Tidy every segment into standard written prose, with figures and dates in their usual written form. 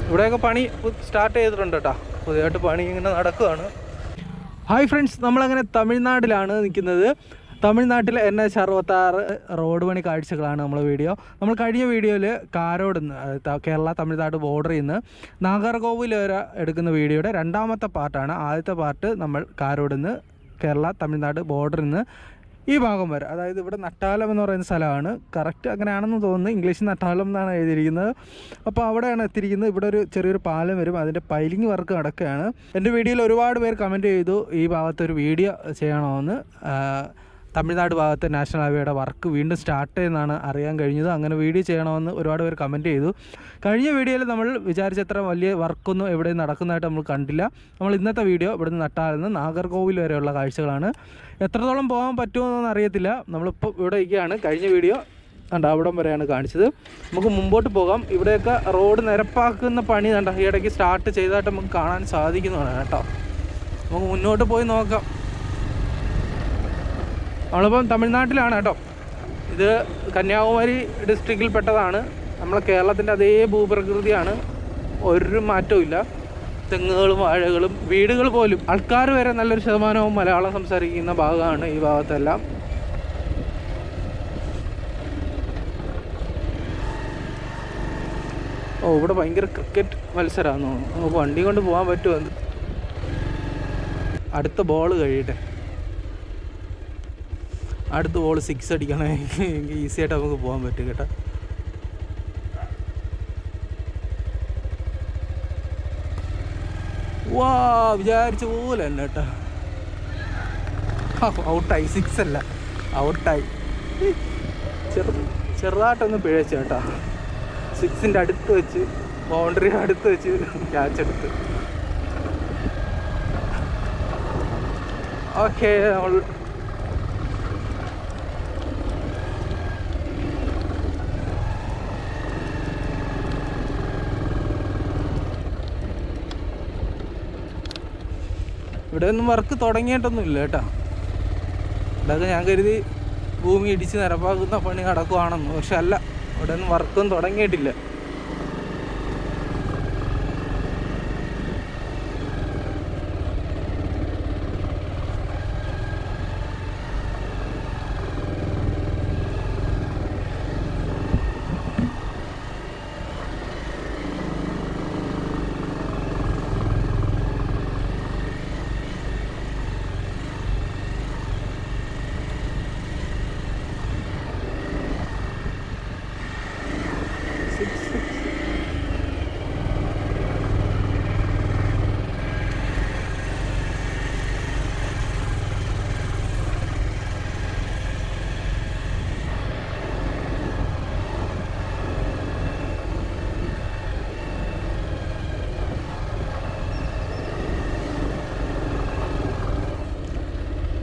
ഇവിടെയൊക്കെ പണി സ്റ്റാർട്ട് ചെയ്തിട്ടുണ്ട് കേട്ടോ. പുതിയതായിട്ട് പണി ഇങ്ങനെ നടക്കുകയാണ്. ഹായ് ഫ്രണ്ട്സ്, നമ്മളങ്ങനെ തമിഴ്നാട്ടിലാണ് നിൽക്കുന്നത്. തമിഴ്നാട്ടിലെ NH-66 റോഡ് പണി കാഴ്ചകളാണ് നമ്മളെ വീഡിയോ. നമ്മൾ കഴിഞ്ഞ വീഡിയോയിൽ കാരോട് നിന്ന് കേരള തമിഴ്നാട് ബോർഡറിൽ നിന്ന് നാഗർകോവിൽ വരെ എടുക്കുന്ന വീഡിയോയുടെ രണ്ടാമത്തെ പാർട്ടാണ്. ആദ്യത്തെ പാർട്ട് നമ്മൾ കാരോട് നിന്ന് കേരള തമിഴ്നാട് ബോർഡറിൽ നിന്ന് ഈ ഭാഗം വരെ, അതായത് ഇവിടെ നട്ടാലം എന്ന് പറയുന്ന സ്ഥലമാണ്. കറക്റ്റ് അങ്ങനെയാണെന്ന് തോന്നുന്നു. ഇംഗ്ലീഷിൽ നട്ടാലം എന്നാണ് എഴുതിയിരിക്കുന്നത്. അപ്പോൾ അവിടെയാണ് എത്തിയിരിക്കുന്നത്. ഇവിടെ ഒരു ചെറിയൊരു പാലം വരും, അതിൻ്റെ പൈലിംഗ് വർക്ക് നടക്കുകയാണ്. എൻ്റെ വീഡിയോയിൽ ഒരുപാട് പേര് കമൻറ്റ് ചെയ്തു ഈ ഭാഗത്തൊരു വീഡിയോ ചെയ്യണമെന്ന്. തമിഴ്നാട് ഭാഗത്ത് നാഷണൽ ഹൈവേയുടെ വർക്ക് വീണ്ടും സ്റ്റാർട്ട് ചെയ്യുന്നതാണ് അറിയാൻ കഴിഞ്ഞത്. അങ്ങനെ വീഡിയോ ചെയ്യണമെന്ന് ഒരുപാട് പേര് കമൻറ്റ് ചെയ്തു. കഴിഞ്ഞ വീഡിയോയിൽ നമ്മൾ വിചാരിച്ചത്ര വലിയ വർക്കൊന്നും എവിടെയും നടക്കുന്നതായിട്ട് നമ്മൾ കണ്ടില്ല. നമ്മൾ ഇന്നത്തെ വീഡിയോ ഇവിടുന്ന് നട്ടാലെന്ന് നാഗർകോവിൽ വരെയുള്ള കാഴ്ചകളാണ്. എത്രത്തോളം പോകാൻ പറ്റുമെന്നൊന്നും അറിയത്തില്ല. നമ്മളിപ്പോൾ ഇവിടെ ഇരിക്കുകയാണ്. കഴിഞ്ഞ വീഡിയോ അവിടം വരെയാണ് കാണിച്ചത്. നമുക്ക് മുമ്പോട്ട് പോകാം. ഇവിടെയൊക്കെ റോഡ് നിരപ്പാക്കുന്ന പണി ഈ ഇടയ്ക്ക് സ്റ്റാർട്ട് ചെയ്തതായിട്ട് നമുക്ക് കാണാൻ സാധിക്കുന്നതാണ് കേട്ടോ. നമുക്ക് മുന്നോട്ട് പോയി നോക്കാം. നമ്മളിപ്പം തമിഴ്നാട്ടിലാണ് കേട്ടോ. ഇത് കന്യാകുമാരി ഡിസ്ട്രിക്റ്റിൽ പെട്ടതാണ്. നമ്മളെ കേരളത്തിൻ്റെ അതേ ഭൂപ്രകൃതിയാണ്, ഒരു മാറ്റവും ഇല്ല. തെങ്ങുകളും വാഴകളും വീടുകൾ പോലും, ആൾക്കാർ വരെ നല്ലൊരു ശതമാനവും മലയാളം സംസാരിക്കുന്ന ഭാഗമാണ് ഈ ഭാഗത്തെല്ലാം. ഇവിടെ ഭയങ്കര ക്രിക്കറ്റ് മത്സരമാണെന്ന് തോന്നുന്നു. നമുക്ക് വണ്ടി കൊണ്ട് പോകാൻ പറ്റുമോ? അടുത്ത ബോൾ കഴിയട്ടെ. അടുത്ത ബോൾ 6 അടിക്കണമെങ്കിൽ ഈസി ആയിട്ട് നമുക്ക് പോകാൻ പറ്റും കേട്ടോ. വാ, വിചാരിച്ച പോലെ തന്നെ കേട്ടോ. ഔട്ടായി. 6 അല്ല, ഔട്ടായി. ചെറുതായിട്ടൊന്ന് പിഴച്ച കേട്ടോ. 6ൻ്റെ അടുത്ത് വെച്ച്, ബൗണ്ടറി അടുത്ത് വെച്ച് ക്യാച്ച് എടുത്ത്. ഓക്കെ, നമ്മൾ ഇവിടെ ഒന്നും വർക്ക് തുടങ്ങിയിട്ടൊന്നുമില്ല കേട്ടോ. ഇതൊക്കെ ഞാൻ കരുതി ഭൂമി ഇടിച്ച് നിരപ്പാക്കുന്ന പണി നടക്കുവാണെന്ന്. പക്ഷെ അല്ല, ഇവിടെ ഒന്നും വർക്കൊന്നും തുടങ്ങിയിട്ടില്ല.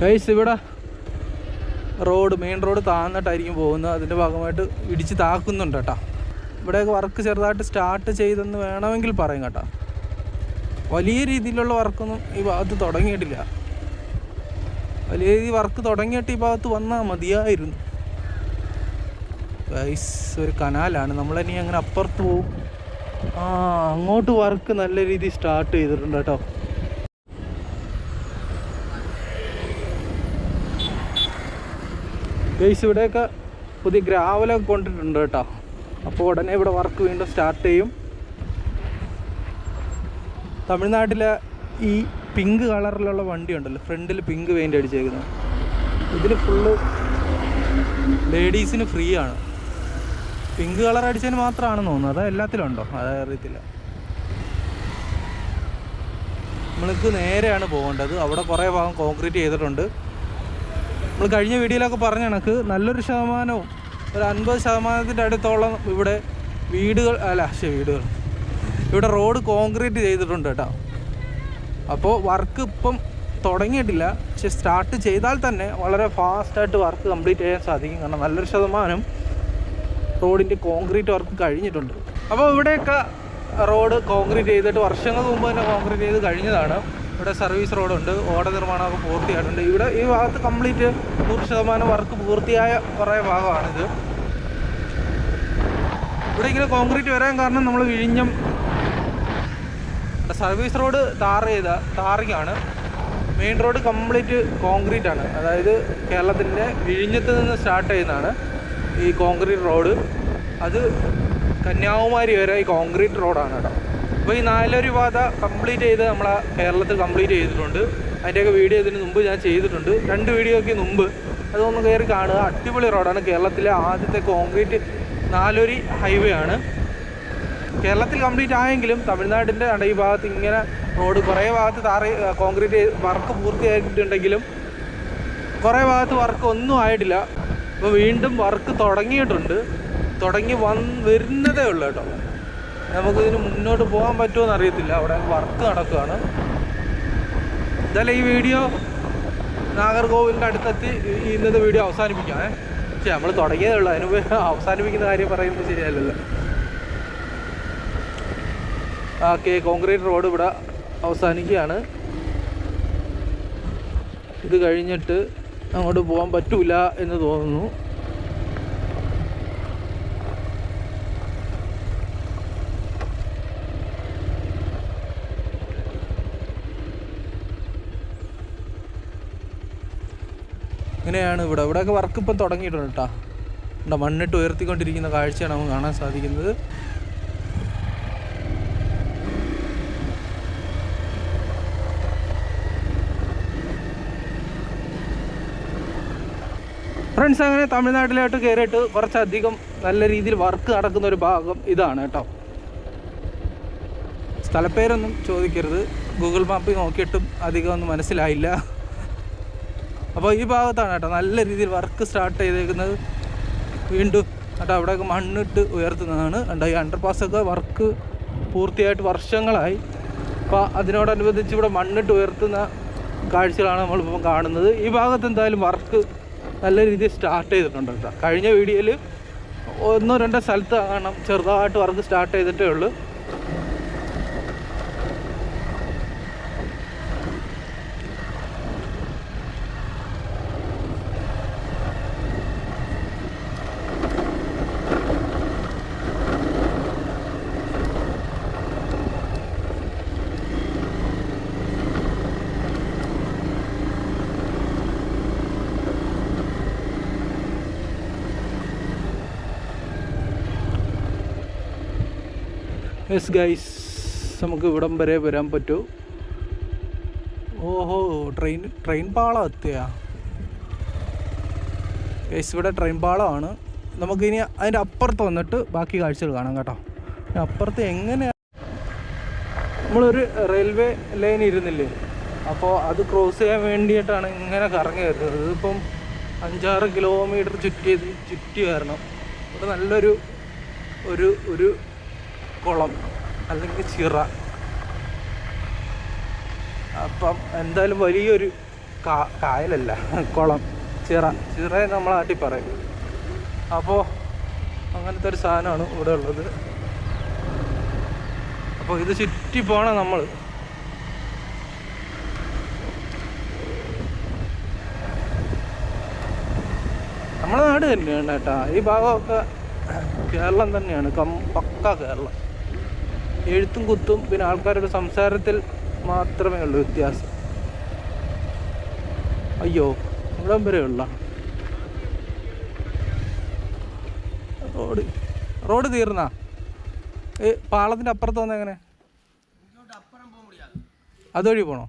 ഗൈസ്, ഇവിടെ മെയിൻ റോഡ് താഴ്ന്നിട്ടായിരിക്കും പോകുന്നത്. അതിൻ്റെ ഭാഗമായിട്ട് ഇടിച്ച് താക്കുന്നുണ്ട് കേട്ടോ. ഇവിടെയൊക്കെ വർക്ക് ചെറുതായിട്ട് സ്റ്റാർട്ട് ചെയ്തെന്ന് വേണമെങ്കിൽ പറയും കേട്ടോ. വലിയ രീതിയിലുള്ള വർക്കൊന്നും ഈ ഭാഗത്ത് തുടങ്ങിയിട്ടില്ല. വലിയ രീതിയിൽ വർക്ക് തുടങ്ങിയിട്ട് ഈ ഭാഗത്ത് വന്നാൽ മതിയായിരുന്നു. ഗൈസ്, ഒരു കനാലാണ്. നമ്മളിനി അങ്ങനെ അപ്പുറത്ത് പോകും. അങ്ങോട്ട് വർക്ക് നല്ല രീതിയിൽ സ്റ്റാർട്ട് ചെയ്തിട്ടുണ്ട് കേട്ടോ. ഗൈസ്, ഇവിടെയൊക്കെ പുതിയ ഗ്രാവലൊക്കെ കൊണ്ടിട്ടുണ്ട് കേട്ടോ. അപ്പോൾ ഉടനെ ഇവിടെ വർക്ക് വീണ്ടും സ്റ്റാർട്ട് ചെയ്യും. തമിഴ്നാട്ടിലെ ഈ പിങ്ക് കളറിലുള്ള വണ്ടി ഉണ്ടല്ലോ, ഫ്രണ്ടിൽ പിങ്ക് പെയിൻ്റ് അടിച്ചേക്കുന്നത്, ഇതിൽ ഫുള്ള് ലേഡീസിന് ഫ്രീ ആണ്. പിങ്ക് കളർ അടിച്ചതിന് മാത്രമാണെന്ന് തോന്നുന്നു. അത് എല്ലാത്തിലും ഉണ്ടോ അതറിയത്തില്ല. നമ്മൾക്ക് നേരെയാണ് പോകേണ്ടത്. അവിടെ കുറേ ഭാഗം കോൺക്രീറ്റ് ചെയ്തിട്ടുണ്ട്. നമ്മൾ കഴിഞ്ഞ വീഡിയോയിലൊക്കെ പറഞ്ഞ കണക്ക് നല്ലൊരു ശതമാനവും, ഒരു 50% അടുത്തോളം ഇവിടെ ഇവിടെ റോഡ് കോൺക്രീറ്റ് ചെയ്തിട്ടുണ്ട് കേട്ടോ. അപ്പോൾ വർക്ക് ഇപ്പം തുടങ്ങിയിട്ടില്ല. പക്ഷെ സ്റ്റാർട്ട് ചെയ്താൽ തന്നെ വളരെ ഫാസ്റ്റായിട്ട് വർക്ക് കംപ്ലീറ്റ് ചെയ്യാൻ സാധിക്കും. കാരണം നല്ലൊരു ശതമാനം റോഡിൻ്റെ കോൺക്രീറ്റ് വർക്ക് കഴിഞ്ഞിട്ടുണ്ട്. അപ്പോൾ ഇവിടെയൊക്കെ റോഡ് കോൺക്രീറ്റ് ചെയ്തിട്ട് വർഷങ്ങൾക്ക് മുമ്പ് തന്നെ കോൺക്രീറ്റ് ചെയ്ത് കഴിഞ്ഞതാണ്. ഇവിടെ സർവീസ് റോഡുണ്ട്, ഓട നിർമ്മാണമൊക്കെ പൂർത്തിയായിട്ടുണ്ട്. ഇവിടെ ഈ ഭാഗത്ത് കംപ്ലീറ്റ് 100% വർക്ക് പൂർത്തിയായ കുറേ ഭാഗമാണിത്. ഇവിടെ ഇങ്ങനെ കോൺക്രീറ്റ് വരാൻ കാരണം നമ്മൾ വിഴിഞ്ഞം സർവീസ് റോഡ് ടാറിങ്ങാണ്. മെയിൻ റോഡ് കംപ്ലീറ്റ് കോൺക്രീറ്റ് ആണ്. അതായത് കേരളത്തിൻ്റെ വിഴിഞ്ഞത്ത് നിന്ന് സ്റ്റാർട്ട് ചെയ്യുന്നതാണ് ഈ കോൺക്രീറ്റ് റോഡ്. അത് കന്യാകുമാരി വരെ ഈ കോൺക്രീറ്റ് റോഡാണ് കേട്ടോ. അപ്പോൾ ഈ 4 പാത കംപ്ലീറ്റ് ചെയ്ത് നമ്മളെ കേരളത്തിൽ കംപ്ലീറ്റ് ചെയ്തിട്ടുണ്ട്. അതിൻ്റെയൊക്കെ വീഡിയോ ഇതിന് മുമ്പ് ഞാൻ ചെയ്തിട്ടുണ്ട്, 2 വീഡിയോയ്ക്ക് മുമ്പ്. അതൊന്ന് കയറി കാണുക. അടിപൊളി റോഡാണ്. കേരളത്തിലെ ആദ്യത്തെ കോൺക്രീറ്റ് 4 ഹൈവേ ആണ്. കേരളത്തിൽ കംപ്ലീറ്റ് ആയെങ്കിലും തമിഴ്നാടിൻ്റെ ഈ ഭാഗത്ത് ഇങ്ങനെ റോഡ് കുറേ ഭാഗത്ത് കോൺക്രീറ്റ് വർക്ക് പൂർത്തിയായിട്ടുണ്ടെങ്കിലും കുറേ ഭാഗത്ത് വർക്ക് ഒന്നും ആയിട്ടില്ല. ഇപ്പോൾ വീണ്ടും വർക്ക് തുടങ്ങിയിട്ടുണ്ട്. വരുന്നതേ ഉള്ളൂ കേട്ടോ. നമുക്കിതിന് മുന്നോട്ട് പോകാൻ പറ്റുമോ അറിയത്തില്ല. അവിടെ വർക്ക് നടക്കുകയാണ്. എന്തായാലും ഈ വീഡിയോ നാഗർകോവിലിൻ്റെ അടുത്തെത്തി ഇന്നത്തെ വീഡിയോ അവസാനിപ്പിക്കാം. പക്ഷേ നമ്മൾ തുടങ്ങിയതേ ഉള്ളൂ. അതിന് അവസാനിപ്പിക്കുന്ന കാര്യം പറയുന്നത് ശരിയല്ലല്ലോ. ഓക്കെ, കോൺക്രീറ്റ് റോഡ് ഇവിടെ അവസാനിക്കുകയാണ്. ഇത് കഴിഞ്ഞിട്ട് അങ്ങോട്ട് പോകാൻ പറ്റൂല എന്ന് തോന്നുന്നു. ഇങ്ങനെയാണ് ഇവിടെയൊക്കെ വർക്ക് ഇപ്പം തുടങ്ങിയിട്ടുണ്ട് കേട്ടോ. മണ്ണിട്ട് ഉയർത്തിക്കൊണ്ടിരിക്കുന്ന കാഴ്ചയാണ് നമുക്ക് കാണാൻ സാധിക്കുന്നത്. ഫ്രണ്ട്സ്, അങ്ങനെ തമിഴ്നാട്ടിലോട്ട് കയറിയിട്ട് കുറച്ചധികം നല്ല രീതിയിൽ വർക്ക് നടക്കുന്ന ഒരു ഭാഗം ഇതാണ് കേട്ടോ. സ്ഥലപ്പേരൊന്നും ചോദിക്കരുത്, ഗൂഗിൾ മാപ്പിൽ നോക്കിയിട്ടും അധികം ഒന്നും മനസ്സിലായില്ല. അപ്പോൾ ഈ ഭാഗത്താണ് കേട്ടോ നല്ല രീതിയിൽ വർക്ക് സ്റ്റാർട്ട് ചെയ്തേക്കുന്നത്. വീണ്ടും കേട്ടോ അവിടെയൊക്കെ മണ്ണിട്ട് ഉയർത്തുന്നതാണ്. ഈ അണ്ടർപാസൊക്കെ വർക്ക് പൂർത്തിയായിട്ട് വർഷങ്ങളായി. അപ്പോൾ അതിനോടനുബന്ധിച്ച് ഇവിടെ മണ്ണിട്ട് ഉയർത്തുന്ന കാഴ്ചകളാണ് നമ്മളിപ്പം കാണുന്നത്. ഈ ഭാഗത്ത് എന്തായാലും വർക്ക് നല്ല രീതിയിൽ സ്റ്റാർട്ട് ചെയ്തിട്ടുണ്ട് കേട്ടോ. കഴിഞ്ഞ വീഡിയോയിൽ 1-2 സ്ഥലത്ത് കാണാം ചെറുതായിട്ട് വർക്ക് സ്റ്റാർട്ട് ചെയ്തിട്ടേ ഉള്ളൂ. യെസ് ഗൈസ്, നമുക്ക് ഇവിടം വരെ വരാൻ പറ്റൂ. ഓഹോ, ട്രെയിൻ പാളം എത്തിയാ ഗൈസ്. ഇവിടെ ട്രെയിൻ പാളമാണ്. നമുക്കിനി അതിൻ്റെ അപ്പുറത്ത് വന്നിട്ട് ബാക്കി കാഴ്ചകൾ കാണാം കേട്ടോ. അപ്പുറത്ത് എങ്ങനെയാണ് നമ്മളൊരു റെയിൽവേ ലൈൻ ഇരുന്നില്ലേ, അപ്പോൾ അത് ക്രോസ് ചെയ്യാൻ വേണ്ടിയിട്ടാണ് ഇങ്ങനെ കറങ്ങി വരുന്നത്. ഇതിപ്പം 5-6 കിലോമീറ്റർ ചുറ്റി വരണം. ഇവിടെ നല്ലൊരു ഒരു കുളം അല്ലെങ്കിൽ ചിറ. അപ്പം എന്തായാലും വലിയൊരു കായലല്ല, കുളം, ചിറ നമ്മൾ നാട്ടിൽ പറയും. അപ്പോൾ അങ്ങനത്തെ ഒരു സാധനമാണ് ഇവിടെ ഉള്ളത്. അപ്പോൾ ഇത് ചുറ്റി പോകണം നമ്മൾ. നമ്മളെ നാട് തന്നെയാണ് കേട്ടോ. ഈ ഭാഗമൊക്കെ കേരളം തന്നെയാണ്, പക്ക കേരളം. എഴുത്തും കുത്തും പിന്നെ ആൾക്കാരുടെ സംസാരത്തിൽ മാത്രമേ ഉള്ളൂ വ്യത്യാസം. അയ്യോ, ഇവിടം വരെയുള്ള റോഡ് തീർന്നാ? പാളത്തിൻ്റെ അപ്പുറത്ത് വന്ന എങ്ങനെ? അതുവഴി പോണോ?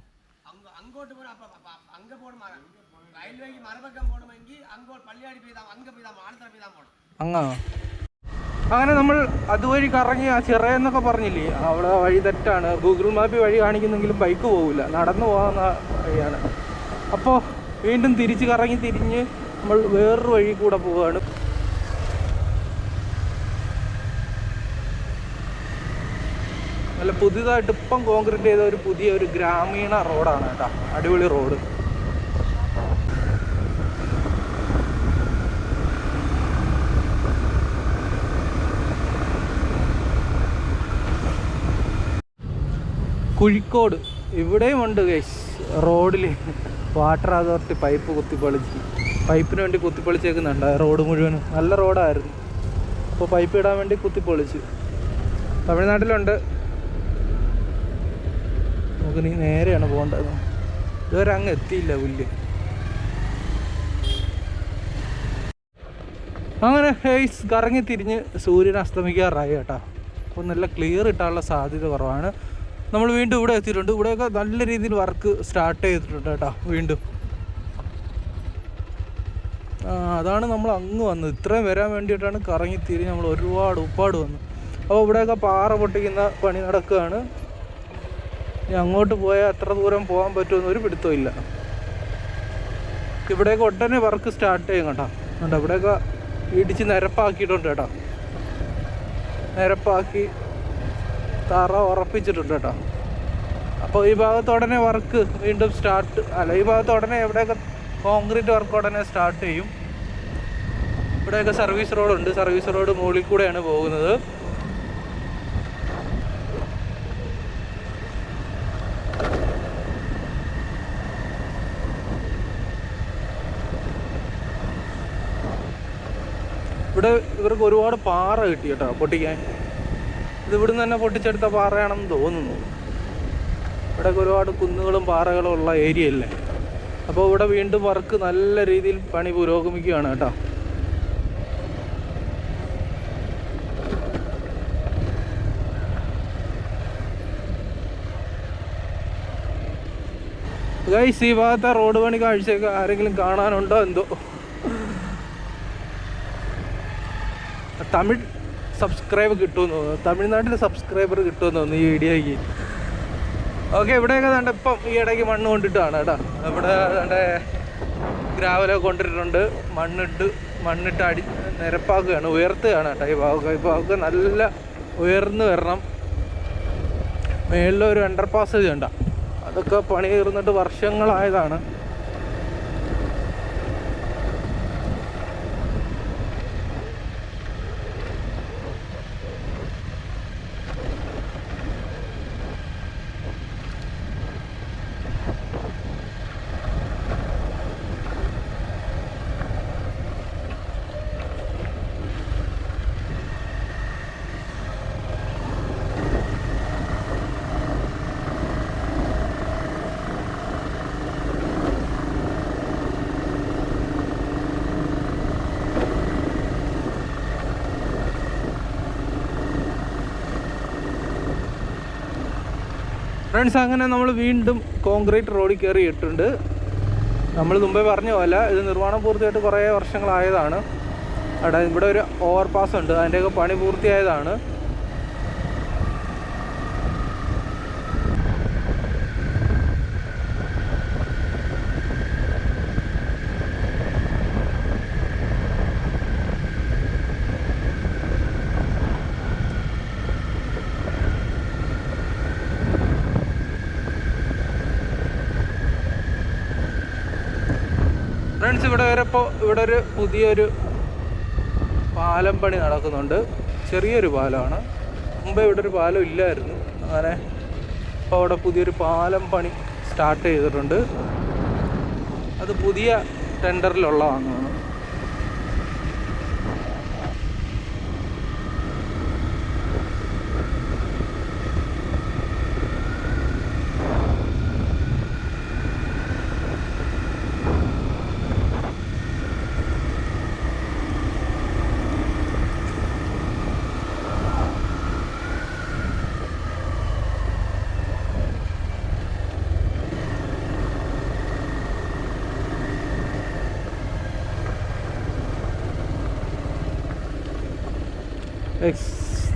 അങ്ങാ. അങ്ങനെ നമ്മൾ അതുവഴി കറങ്ങി ആ ചിറയെന്നൊക്കെ പറഞ്ഞില്ലേ, അവിടെ വഴി തെറ്റാണ്. ഗൂഗിൾ മാപ്പിൽ വഴി കാണിക്കുന്നെങ്കിലും ബൈക്ക് പോകില്ല, നടന്നു പോകാവുന്ന വഴിയാണ്. അപ്പോൾ വീണ്ടും തിരിഞ്ഞ് നമ്മൾ വേറൊരു വഴി കൂടെ പോവുകയാണ്. നല്ല പുതിയതായിട്ട് ഇപ്പം കോൺക്രീറ്റ് ചെയ്ത ഒരു പുതിയ ഗ്രാമീണ റോഡാണ് കേട്ടോ. അടിപൊളി റോഡ്. കുഴിക്കോട് ഇവിടെയും ഉണ്ട് ഗൈസ്. റോഡിൽ വാട്ടർ അതോറിറ്റി പൈപ്പിന് വേണ്ടി കുത്തിപ്പൊളിച്ചേക്കുന്നുണ്ട്. റോഡ് മുഴുവനും നല്ല റോഡായിരുന്നു. അപ്പോൾ പൈപ്പ് ഇടാൻ വേണ്ടി കുത്തിപ്പൊളിച്ച്. തമിഴ്നാട്ടിലുണ്ട്. നമുക്കിനി നേരെയാണ് പോകേണ്ടത്. ഇതുവരെ അങ്ങ് എത്തിയില്ല പുല്ല്. അങ്ങനെ ഹേയ്സ് കറങ്ങി തിരിഞ്ഞ് സൂര്യൻ അസ്തമിക്കാറായി കേട്ടോ. അപ്പോൾ നല്ല ക്ലിയർ ഇട്ടാനുള്ള സാധ്യത കുറവാണ്. നമ്മൾ വീണ്ടും ഇവിടെ എത്തിയിട്ടുണ്ട്. ഇവിടെയൊക്കെ നല്ല രീതിയിൽ വർക്ക് സ്റ്റാർട്ട് ചെയ്തിട്ടുണ്ട് കേട്ടോ വീണ്ടും. അതാണ് നമ്മൾ അങ്ങ് വന്നത്. ഇത്രയും വരാൻ വേണ്ടിയിട്ടാണ് കറങ്ങി തിരിഞ്ഞ് നമ്മൾ ഒരുപാട് വന്നു. അപ്പോൾ ഇവിടെയൊക്കെ പാറ പൊട്ടിക്കുന്ന പണി നടക്കുകയാണ്. ഇനി അങ്ങോട്ട് പോയാൽ എത്ര ദൂരം പോകാൻ പറ്റുമെന്ന് ഒരു പിടുത്തവും ഇല്ല. ഇവിടെയൊക്കെ ഒട്ടനെ വർക്ക് സ്റ്റാർട്ട് ചെയ്യും കേട്ടോ. അതുകൊണ്ട് ഇവിടെയൊക്കെ ഇടിച്ച് നിരപ്പാക്കിയിട്ടുണ്ട് കേട്ടോ. നിരപ്പാക്കി തറ ഉറപ്പിച്ചിട്ടുണ്ട് കേട്ടോ. അപ്പോൾ ഈ ഭാഗത്ത് ഉടനെ വർക്ക് വീണ്ടും ഈ ഭാഗത്ത് ഉടനെ എവിടെയൊക്കെ കോൺക്രീറ്റ് വർക്ക് ഉടനെ സ്റ്റാർട്ട് ചെയ്യും. ഇവിടെയൊക്കെ സർവീസ് റോഡുണ്ട്. സർവീസ് റോഡ് മുകളിൽ കൂടെയാണ് പോകുന്നത്. ഇവിടെ ഇവർക്ക് ഒരുപാട് പാറ കിട്ടി കേട്ടോ പൊട്ടിക്കാൻ. ഇത് ഇവിടുന്ന് തന്നെ പൊട്ടിച്ചെടുത്ത പാറയാണെന്ന് തോന്നുന്നു. ഇവിടെയൊക്കെ ഒരുപാട് കുന്നുകളും പാറകളും ഉള്ള ഏരിയ അല്ലേ. അപ്പോൾ ഇവിടെ വീണ്ടും വർക്ക് നല്ല രീതിയിൽ പണി പുരോഗമിക്കുകയാണ് കേട്ടോ. ഗൈസ്, ഈ ഭാഗത്തെ റോഡ് പണി കാഴ്ചയൊക്കെ ആരെങ്കിലും കാണാനുണ്ടോ എന്തോ. തമിഴ് സബ്സ്ക്രൈബ് കിട്ടുമെന്ന് തോന്നുന്നു. തമിഴ്നാട്ടിൽ സബ്സ്ക്രൈബർ കിട്ടുമെന്ന് തോന്നുന്നു ഈ വീഡിയോയ്ക്ക്. ഓക്കെ, ഇവിടെയൊക്കെ വേണ്ട ഇപ്പം ഈ ഇടയ്ക്ക് മണ്ണ് കൊണ്ടിട്ടാണ് കേട്ടോ. ഇവിടെ വേണ്ട ഗ്രാവലൊക്കെ കൊണ്ടിട്ടുണ്ട്. മണ്ണിട്ട് നിരപ്പാക്കുകയാണ്, ഉയർത്തുകയാണ് കേട്ടോ. ഈ ഭാഗമൊക്കെ നല്ല ഉയർന്ന് വരണം. മേളിലൊരു അണ്ടർ പാസേജ് ഉണ്ട്. അതൊക്കെ പണി തീർന്നിട്ട് വർഷങ്ങളായതാണ്. ഫ്രണ്ട്സ്, അങ്ങനെ നമ്മൾ വീണ്ടും കോൺക്രീറ്റ് റോഡിൽ കയറിയിട്ടുണ്ട്. നമ്മൾ മുമ്പേ പറഞ്ഞ പോലെ ഇത് നിർമ്മാണം പൂർത്തിയായിട്ട് കുറേ വർഷങ്ങളായതാണ്. ഇവിടെ ഒരു ഓവർപാസ് ഉണ്ട്, അതിൻ്റെയൊക്കെ പണി പൂർത്തിയായതാണ്. ഫ്രണ്ട്സ്, ഇവിടെ ഒരു പുതിയൊരു പാലം പണി നടക്കുന്നുണ്ട്. ചെറിയൊരു പാലമാണ്. മുമ്പേ ഇവിടെ ഒരു പാലം ഇല്ലായിരുന്നു. അങ്ങനെ ഇപ്പോൾ അവിടെ പുതിയൊരു പാലം പണി സ്റ്റാർട്ട് ചെയ്തിട്ടുണ്ട്. അത് പുതിയ ടെൻഡറിലുള്ളതാണ്.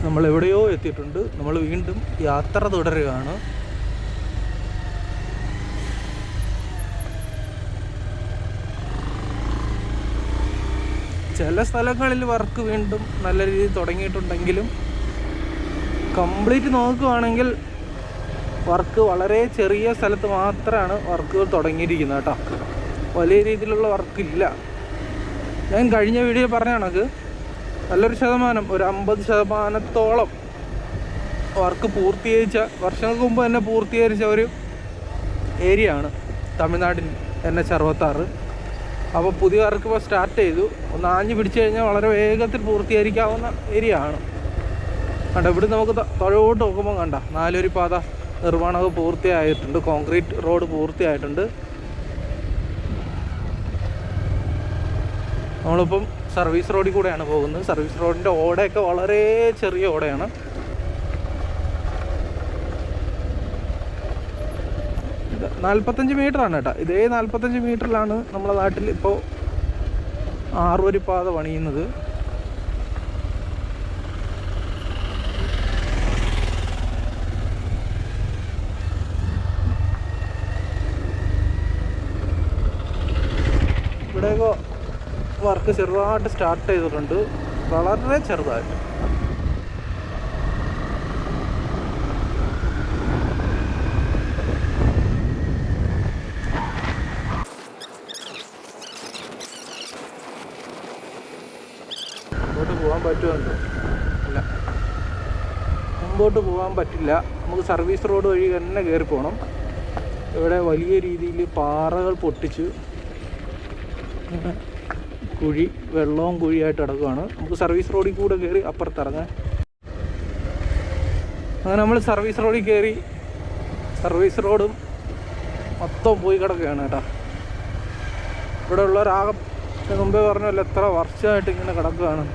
നമ്മൾ എവിടെയോ എത്തിയിട്ടുണ്ട്. നമ്മൾ വീണ്ടും യാത്ര തുടരുകയാണ്. ചില സ്ഥലങ്ങളിൽ വർക്ക് വീണ്ടും നല്ല രീതിയിൽ തുടങ്ങിയിട്ടുണ്ടെങ്കിലും കംപ്ലീറ്റ് നോക്കുകയാണെങ്കിൽ വർക്ക് വളരെ ചെറിയ സ്ഥലത്ത് മാത്രമാണ് വർക്കുകൾ തുടങ്ങിയിരിക്കുന്നത് കേട്ടോ. വലിയ രീതിയിലുള്ള വർക്കില്ല. ഞാൻ കഴിഞ്ഞ വീഡിയോ പറഞ്ഞ കണക്ക് നല്ലൊരു ശതമാനം, ഒരു 50% വർക്ക് പൂർത്തീകരിച്ച, വർഷങ്ങൾക്ക് മുമ്പ് തന്നെ പൂർത്തീകരിച്ച ഒരു ഏരിയ ആണ് തമിഴ്നാട്ടിൽ NH66. അപ്പോൾ പുതിയ വർക്ക് ഇപ്പോൾ സ്റ്റാർട്ട് ചെയ്തു. ഒന്ന് ആഞ്ഞു പിടിച്ചു കഴിഞ്ഞാൽ വളരെ വേഗത്തിൽ പൂർത്തീകരിക്കാവുന്ന ഏരിയ ആണ്. കണ്ട, ഇവിടെ നമുക്ക് താഴോട്ട് നോക്കുമ്പോൾ കണ്ട 4 വരി പാത നിർമ്മാണമൊക്കെ പൂർത്തിയായിട്ടുണ്ട്. Concrete road പൂർത്തിയായിട്ടുണ്ട്. നമ്മളിപ്പം സർവീസ് റോഡിൽ കൂടെയാണ് പോകുന്നത്. സർവീസ് റോഡിൻ്റെ ഓടയൊക്കെ വളരെ ചെറിയ ഓടയാണ്. ഇത് 45 മീറ്ററാണ് കേട്ടോ. ഇതേ 45 മീറ്ററിലാണ് നമ്മളെ നാട്ടിൽ ഇപ്പോൾ 6 വരി പാത പണിയുന്നത്. ഇവിടെയൊക്കെ വർക്ക് ചെറുതായിട്ട് സ്റ്റാർട്ട് ചെയ്തിട്ടുണ്ട്, വളരെ ചെറുതായിട്ട്. മുമ്പോട്ട് പോകാൻ പറ്റുമെന്തോ ഇല്ല, മുമ്പോട്ട് പോകാൻ പറ്റില്ല. നമുക്ക് സർവീസ് റോഡ് വഴി തന്നെ കയറി പോകണം. ഇവിടെ വലിയ രീതിയിൽ പാറകൾ പൊട്ടിച്ച് കുഴി, വെള്ളവും കുഴിയായിട്ട് കിടക്കുകയാണ്. നമുക്ക് സർവീസ് റോഡിൽ കൂടെ കയറി അപ്പുറത്തിറങ്ങാൻ. അങ്ങനെ നമ്മൾ സർവീസ് റോഡിൽ കയറി. സർവീസ് റോഡും മൊത്തം പോയി കിടക്കുകയാണ് കേട്ടോ. ഇവിടെ ഉള്ളവരാകെ മുമ്പേ പറഞ്ഞല്ലോ എത്ര വർഷമായിട്ട് ഇങ്ങനെ കിടക്കുകയാണ്.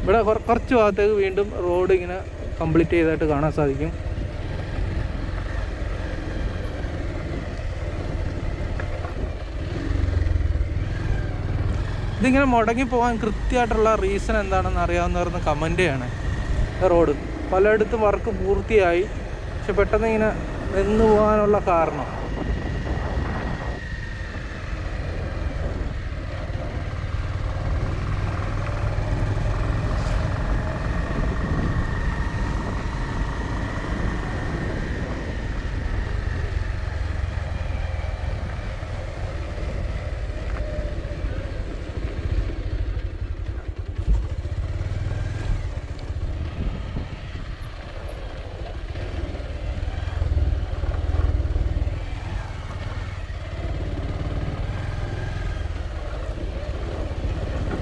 ഇവിടെ കുറച്ച് ഭാഗത്തേക്ക് വീണ്ടും റോഡ് ഇങ്ങനെ കംപ്ലീറ്റ് ചെയ്തായിട്ട് കാണാൻ സാധിക്കും. ഇതിങ്ങനെ മുടങ്ങി പോകാൻ കൃത്യമായിട്ടുള്ള റീസൺ എന്താണെന്ന് അറിയാവുന്നവരൊന്ന് കമൻറ്റ് ചെയ്യണേ. റോഡ് പലയിടത്തും വർക്ക് പൂർത്തിയായി, പക്ഷെ പെട്ടെന്ന് ഇങ്ങനെ നിന്ന് പോകാനുള്ള കാരണം.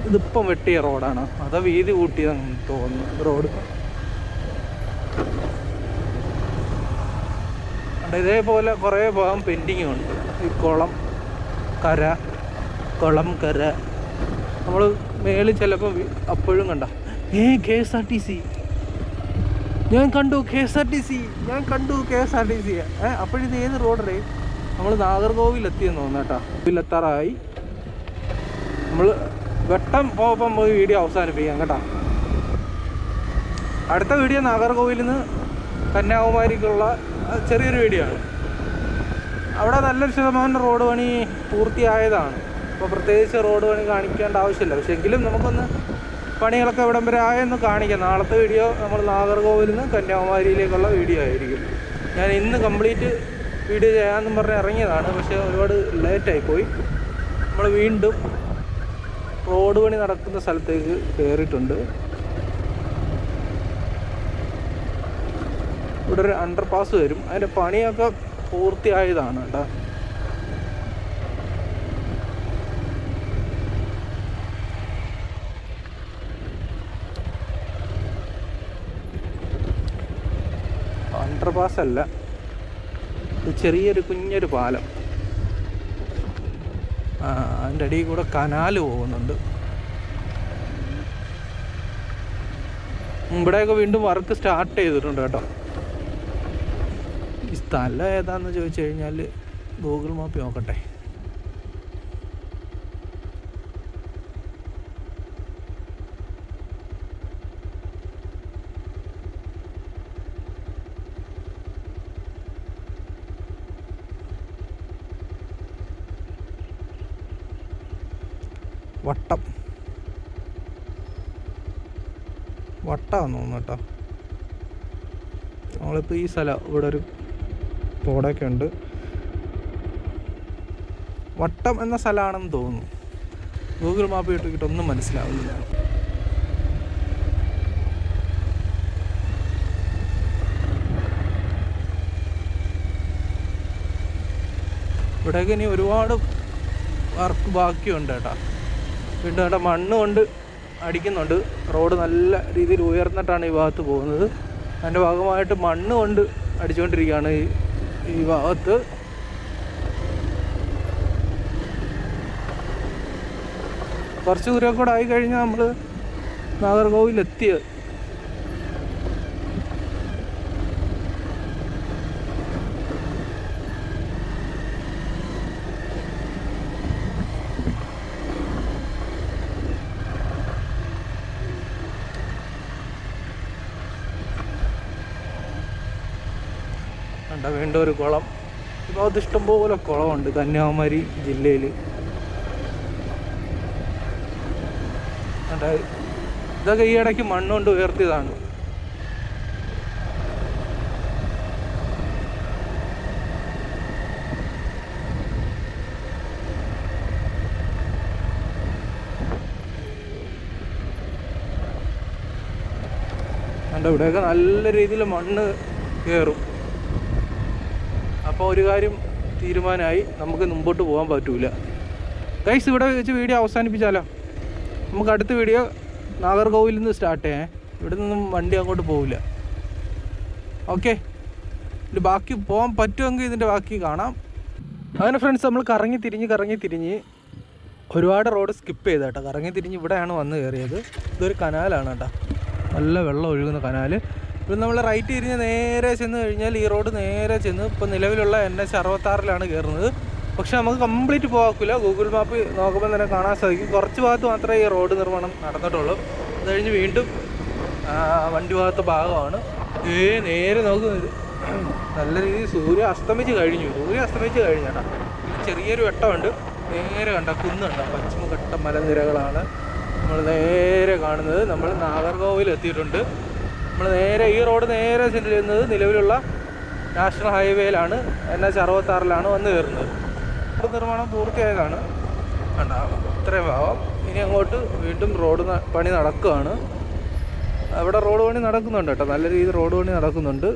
ഇതിപ്പം വെട്ടിയ റോഡാണ്, അതോ വീതി കൂട്ടിയതെന്ന് തോന്നുന്നു റോഡ്. ഇതേപോലെ കുറേ ഭാഗം പെൻഡിങ്ങും ഉണ്ട്. ഈ കുളം കര നമ്മൾ മേളിൽ ചിലപ്പോൾ അപ്പോഴും കണ്ട KSRTC ഞാൻ കണ്ടു KSRTC അപ്പോഴിത് ഏത് റോഡറേ? നമ്മൾ നാഗർകോവിലെത്തിയെന്ന് തോന്നുന്നു കേട്ടോ. കോവിലെത്താറായി. നമ്മൾ വെട്ടം പോകുമ്പം പോയി വീഡിയോ അവസാനിപ്പിക്കാം കേട്ടോ. അടുത്ത വീഡിയോ നാഗർകോവിലിൽ നിന്ന് കന്യാകുമാരിക്കുള്ള ചെറിയൊരു വീഡിയോ ആണ്. അവിടെ നല്ലൊരു ശതമാനം റോഡ് പണി പൂർത്തിയായതാണ്. അപ്പോൾ പ്രത്യേകിച്ച് റോഡ് പണി കാണിക്കേണ്ട ആവശ്യമില്ല. പക്ഷേ എങ്കിലും നമുക്കൊന്ന് പണികളൊക്കെ എവിടം വരെ ആയെന്ന് കാണിക്കാം. നാളത്തെ വീഡിയോ നമ്മൾ നാഗർകോവിലിൽ നിന്ന് കന്യാകുമാരിയിലേക്കുള്ള വീഡിയോ ആയിരിക്കും. ഞാൻ ഇന്ന് കംപ്ലീറ്റ് വീഡിയോ ചെയ്യാമെന്നും പറഞ്ഞ് ഇറങ്ങിയതാണ്, പക്ഷേ ഒരുപാട് ലേറ്റായിപ്പോയി. നമ്മൾ വീണ്ടും റോഡ് പണി നടക്കുന്ന സ്ഥലത്തേക്ക് കയറിയിട്ടുണ്ട്. ഇവിടെ ഒരു അണ്ടർപാസ് വരും, അതിൻ്റെ പണിയൊക്കെ പൂർത്തിയായതാണ് കേട്ടോ. അണ്ടർപാസ് അല്ല, ചെറിയൊരു കുഞ്ഞൊരു പാലം. അതിൻ്റെ അടിയിൽ കൂടെ കനാല് പോകുന്നുണ്ട്. ഇവിടെയൊക്കെ വീണ്ടും വർക്ക് സ്റ്റാർട്ട് ചെയ്തിട്ടുണ്ട് കേട്ടോ. ഈ സ്ഥലം ഏതാണെന്ന് ചോദിച്ചു കഴിഞ്ഞാൽ ഗൂഗിൾ മാപ്പ് നോക്കട്ടെ. വട്ടമാണെന്ന് തോന്നുന്നു കേട്ടോ. നമ്മളിപ്പോൾ ഈ സ്ഥലം ഇവിടെ ഒരു തോടൊക്കെ ഉണ്ട്. വട്ടം എന്ന സ്ഥലമാണെന്ന് തോന്നുന്നു. ഗൂഗിൾ മാപ്പ് കിട്ടിയിട്ടൊന്നും മനസ്സിലാവുന്നില്ല. ഇവിടെയൊക്കെ ഇനി ഒരുപാട് വർക്ക് ബാക്കിയുണ്ട് കേട്ടോ. വീണ്ടും കേട്ടോ മണ്ണ് കൊണ്ട് അടിക്കുന്നുണ്ട്. റോഡ് നല്ല രീതിയിൽ ഉയർന്നിട്ടാണ് ഈ ഭാഗത്ത് പോകുന്നത്. അതിൻ്റെ ഭാഗമായിട്ട് മണ്ണ് കൊണ്ട് അടിച്ചുകൊണ്ടിരിക്കുകയാണ് ഈ ഭാഗത്ത്. കുറച്ച് ദൂരം കൂടെ ആയി കഴിഞ്ഞാൽ നമ്മൾ നാഗർകോവിലെത്തിയത്. വീണ്ടും ഒരു കുളം. ഈ ഭാഗത്ത് ഇഷ്ടംപോലെ കുളമുണ്ട് കന്യാകുമാരി ജില്ലയിൽ. ഇതൊക്കെ ഈ ഇടയ്ക്ക് മണ്ണുകൊണ്ട് ഉയർത്തിയതാണ്. ഇവിടെയൊക്കെ നല്ല രീതിയിൽ മണ്ണ് കയറും. അപ്പോൾ ഒരു കാര്യം തീരുമാനമായി, നമുക്ക് മുമ്പോട്ട് പോകാൻ പറ്റൂല. ഗൈസ്, ഇവിടെ വെച്ച് വീഡിയോ അവസാനിപ്പിച്ചാലോ? നമുക്ക് അടുത്ത വീഡിയോ നാഗർകോവിലിൽ നിന്ന് സ്റ്റാർട്ട് ചെയ്യാം. ഇവിടെ നിന്നും വണ്ടി അങ്ങോട്ട് പോവില്ല. ഓക്കെ, ഇത് ബാക്കി പോകാൻ പറ്റുമെങ്കിൽ ഇതിൻ്റെ ബാക്കി കാണാം. അങ്ങനെ ഫ്രണ്ട്സ്, നമ്മൾ കറങ്ങി തിരിഞ്ഞ് ഒരുപാട് റോഡ് സ്കിപ്പ് ചെയ്ത് കേട്ടോ. കറങ്ങി തിരിഞ്ഞ് ഇവിടെയാണ് വന്ന് കയറിയത്. ഇതൊരു കനാലാണ് കേട്ടോ, നല്ല വെള്ളം ഒഴുകുന്ന കനാൽ. ഇപ്പം നമ്മൾ റൈറ്റ് തിരിഞ്ഞ് നേരെ ചെന്ന് കഴിഞ്ഞാൽ ഈ റോഡ് നേരെ ചെന്ന് ഇപ്പോൾ നിലവിലുള്ള NH 66 കയറുന്നത്. പക്ഷെ നമുക്ക് കംപ്ലീറ്റ് പോകാക്കില്ല. ഗൂഗിൾ മാപ്പ് നോക്കുമ്പോൾ തന്നെ കാണാൻ സാധിക്കും കുറച്ച് ഭാഗത്ത് മാത്രമേ ഈ റോഡ് നിർമ്മാണം നടന്നിട്ടുള്ളൂ. അത് കഴിഞ്ഞ് വീണ്ടും വണ്ടി ഭാഗത്തെ ഭാഗമാണ്. നേരെ നോക്കുന്നത് നല്ല രീതിയിൽ സൂര്യ അസ്തമിച്ച് കഴിഞ്ഞാട്ടാ. ചെറിയൊരു വെട്ടമുണ്ട്. നേരെ കണ്ട കുന്നുണ്ട്, പശ്ചിമഘട്ട മലനിരകളാണ് നമ്മൾ നേരെ കാണുന്നത്. നമ്മൾ നാഗർകോവിൽ എത്തിയിട്ടുണ്ട്. നമ്മൾ നേരെ ഈ റോഡ് നേരെ ചെന്ന് ചെയ്യുന്നത് നിലവിലുള്ള നാഷണൽ ഹൈവേയിലാണ്. NH 66 വന്ന് കയറുന്നത്. റോഡ് നിർമ്മാണം പൂർത്തിയായതാണ്. ഉണ്ടാകും ഇത്രയും ഭാഗം. ഇനി അങ്ങോട്ട് വീണ്ടും റോഡ് പണി നടക്കുകയാണ്. അവിടെ റോഡ് പണി നടക്കുന്നുണ്ട് കേട്ടോ, നല്ല രീതിയിൽ റോഡ് പണി നടക്കുന്നുണ്ട്.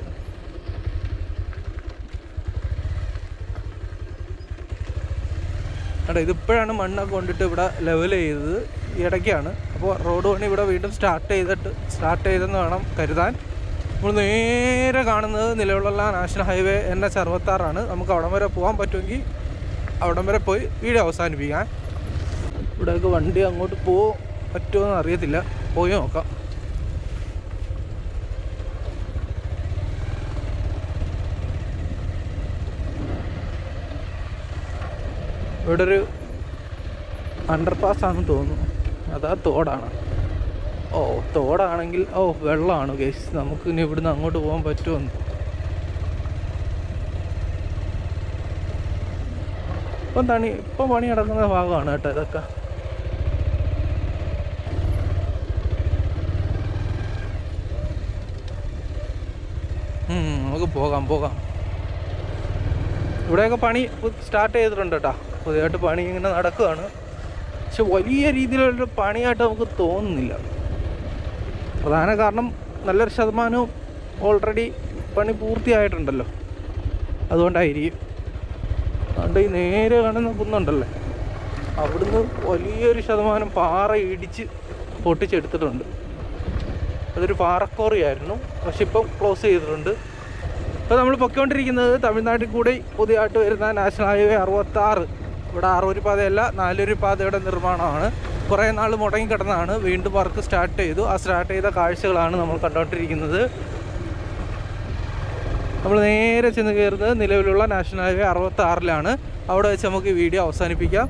കേട്ടോ, ഇതിപ്പോഴാണ് മണ്ണൊക്കെ കൊണ്ടിട്ട് ഇവിടെ ലെവൽ ചെയ്തത്, ഈ ഇടയ്ക്കാണ്. അപ്പോൾ റോഡ് പണി ഇവിടെ വീണ്ടും സ്റ്റാർട്ട് ചെയ്തെന്ന് വേണം കരുതാൻ. നമ്മൾ നേരെ കാണുന്നത് നിലവിലുള്ള നാഷണൽ ഹൈവേ NH 66. നമുക്ക് അവിടം വരെ പോകാൻ പറ്റുമെങ്കിൽ അവിടം വരെ പോയി വീഡിയോ അവസാനിപ്പിക്കാൻ. ഇവിടെയൊക്കെ വണ്ടി അങ്ങോട്ട് പറ്റുമോയെന്ന് അറിയത്തില്ല, പോയി നോക്കാം. ഇവിടെ ഒരു അണ്ടർപാസ് ആണെന്ന് തോന്നുന്നു. അതാ തോടാണ്. തോടാണെങ്കിൽ വെള്ളമാണ് ഗൈസ്. നമുക്ക് ഇനി ഇവിടുന്ന് അങ്ങോട്ട് പോകാൻ പറ്റുമെന്ന്. ഇപ്പം പണി നടക്കുന്ന ഭാഗമാണ് കേട്ടോ ഇതൊക്കെ. നമുക്ക് പോകാം. ഇവിടെയൊക്കെ പണി സ്റ്റാർട്ട് ചെയ്തിട്ടുണ്ട് കേട്ടോ. പുതിയതായിട്ട് പണി ഇങ്ങനെ നടക്കുകയാണ്. പക്ഷെ വലിയ രീതിയിലുള്ളൊരു പണിയായിട്ട് നമുക്ക് തോന്നുന്നില്ല. പ്രധാന കാരണം നല്ലൊരു ശതമാനവും ഓൾറെഡി പണി പൂർത്തിയായിട്ടുണ്ടല്ലോ, അതുകൊണ്ടായിരിക്കും. അതുകൊണ്ട് ഈ നേരെ കാണുന്ന കുന്നുണ്ടല്ലേ, അവിടുന്ന് വലിയൊരു ശതമാനം പാറ ഇടിച്ച് പൊട്ടിച്ചെടുത്തിട്ടുണ്ട്. അതൊരു പാറക്കോറിയായിരുന്നു, പക്ഷെ ഇപ്പം ക്ലോസ് ചെയ്തിട്ടുണ്ട്. ഇപ്പോൾ നമ്മൾ പൊയ്ക്കൊണ്ടിരിക്കുന്നത് തമിഴ്നാട്ടിൽ കൂടി പുതിയതായിട്ട് വരുന്ന നാഷണൽ ഹൈവേ 66. ഇവിടെ 6 പാതയല്ല 4 പാതയുടെ നിർമ്മാണമാണ്. കുറേ നാൾ മുടങ്ങി കിടന്നതാണ്. വീണ്ടും വർക്ക് സ്റ്റാർട്ട് ചെയ്തു. ആ സ്റ്റാർട്ട് ചെയ്ത കാഴ്ചകളാണ് നമ്മൾ കണ്ടുകൊണ്ടിരിക്കുന്നത്. നമ്മൾ നേരെ ചെന്ന് കയറുന്നത് നിലവിലുള്ള നാഷണൽ ഹൈവേ 66. അവിടെ വെച്ച് നമുക്ക് ഈ വീഡിയോ അവസാനിപ്പിക്കാം.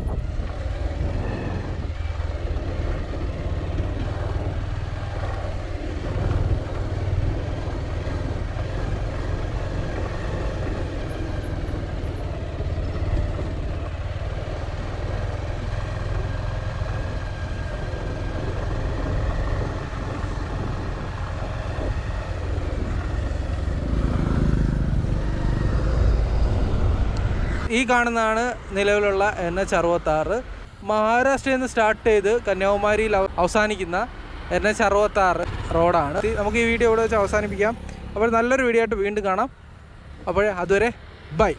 ഈ കാണുന്നതാണ് നിലവിലുള്ള NH 66. മഹാരാഷ്ട്രയിൽ നിന്ന് സ്റ്റാർട്ട് ചെയ്ത് കന്യാകുമാരിയിൽ അവസാനിക്കുന്ന NH 66 റോഡാണ്. നമുക്ക് ഈ വീഡിയോ ഇവിടെ വെച്ച് അവസാനിപ്പിക്കാം. അപ്പോൾ നല്ലൊരു വീഡിയോ ആയിട്ട് വീണ്ടും കാണാം. അപ്പോൾ അതുവരെ ബൈ.